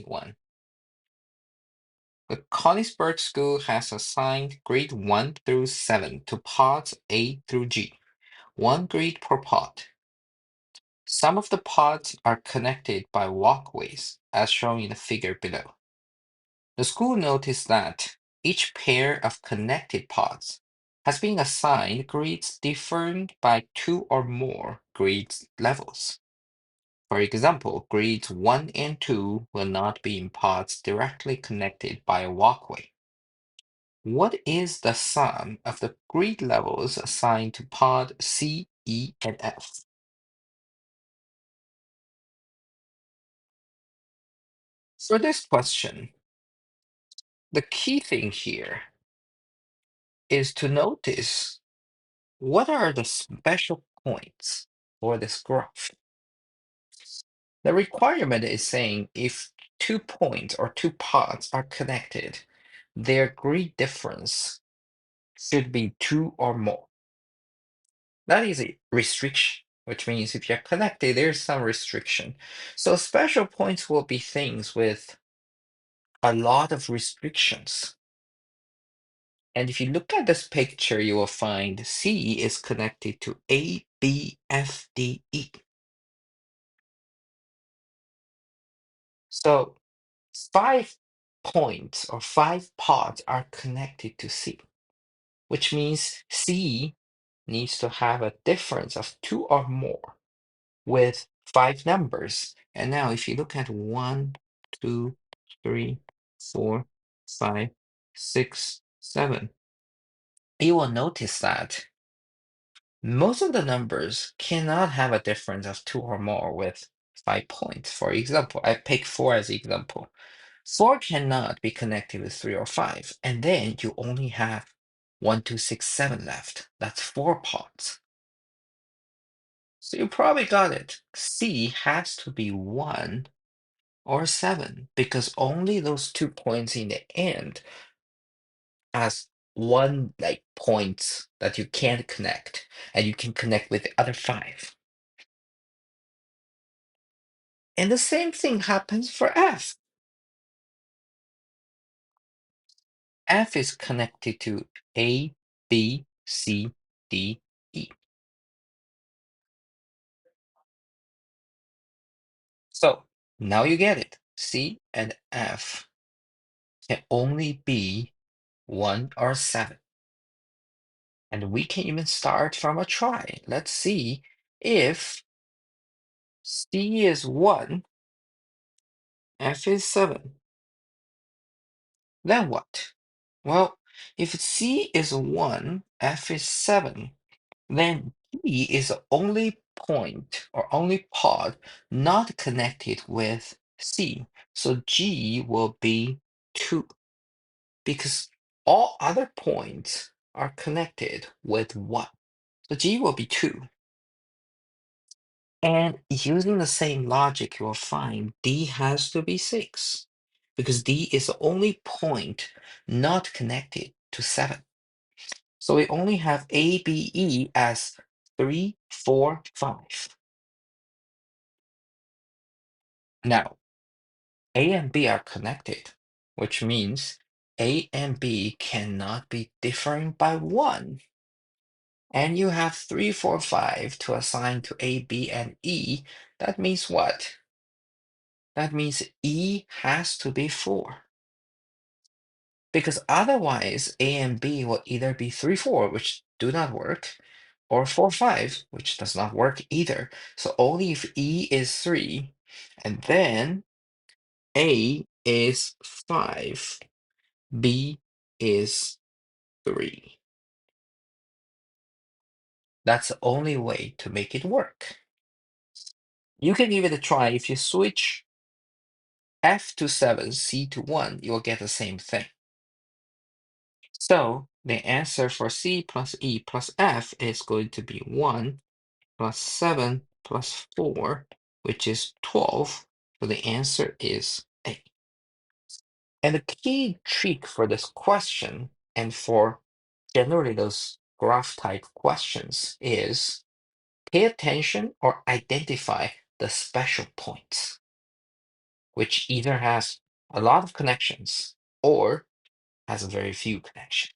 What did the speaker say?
2021. The Konigsberg School has assigned grade 1 through 7 to pods A through G, one grade per pod. Some of the pods are connected by walkways, as shown in the figure below. The school noticed that each pair of connected pods has been assigned grades differing by 2 or more grade levels. For example, grades 1 and 2 will not be in pods directly connected by a walkway. What is the sum of the grade levels assigned to pod C, E, and F? For this question, the key thing here is to notice what are the special points for this graph. The requirement is saying if 2 points or 2 pods are connected, their grade difference should be 2 or more. That is a restriction, which means if you're connected, there's some restriction. So special points will be things with a lot of restrictions. And if you look at this picture, you will find C is connected to A, B, F, D, E. So 5 points or 5 pods are connected to C, which means C needs to have a difference of 2 or more with 5 numbers. And now if you look at 1, 2, 3, 4, 5, 6, 7, you will notice that most of the numbers cannot have a difference of 2 or more with 5 points. For example, I pick 4 as example. 4 cannot be connected with 3 or 5, and then you only have 1, 2, 6, 7 left. That's 4 pods. So you probably got it. C has to be 1 or 7 because only those 2 points in the end has one like points that you can't connect, and you can connect with the other 5. And the same thing happens for F. F is connected to A, B, C, D, E. So now you get it. C and F can only be 1 or 7. And we can even start from a try. Let's see if C is 1, F is 7. Then what? Well, if C is 1, F is 7, then G is the only point or only pod not connected with C. So G will be 2 because all other points are connected with 1. So G will be 2. And using the same logic, you will find D has to be 6 because D is the only point not connected to 7. So we only have A, B, E as 3, 4, 5. Now, A and B are connected, which means A and B cannot be different by 1. And you have 3, 4, 5 to assign to A, B, and E. That means what? That means E has to be 4. Because otherwise, A and B will either be 3, 4, which do not work, or 4, 5, which does not work either. So only if E is 3, and then A is 5, B is 3. That's the only way to make it work. You can give it a try. If you switch F to 7, C to 1, you'll get the same thing. So the answer for C plus E plus F is going to be 1 plus 7 plus 4, which is 12. So the answer is A. And the key trick for this question and for generally those graph type questions is pay attention or identify the special points. which either has a lot of connections or has very few connections.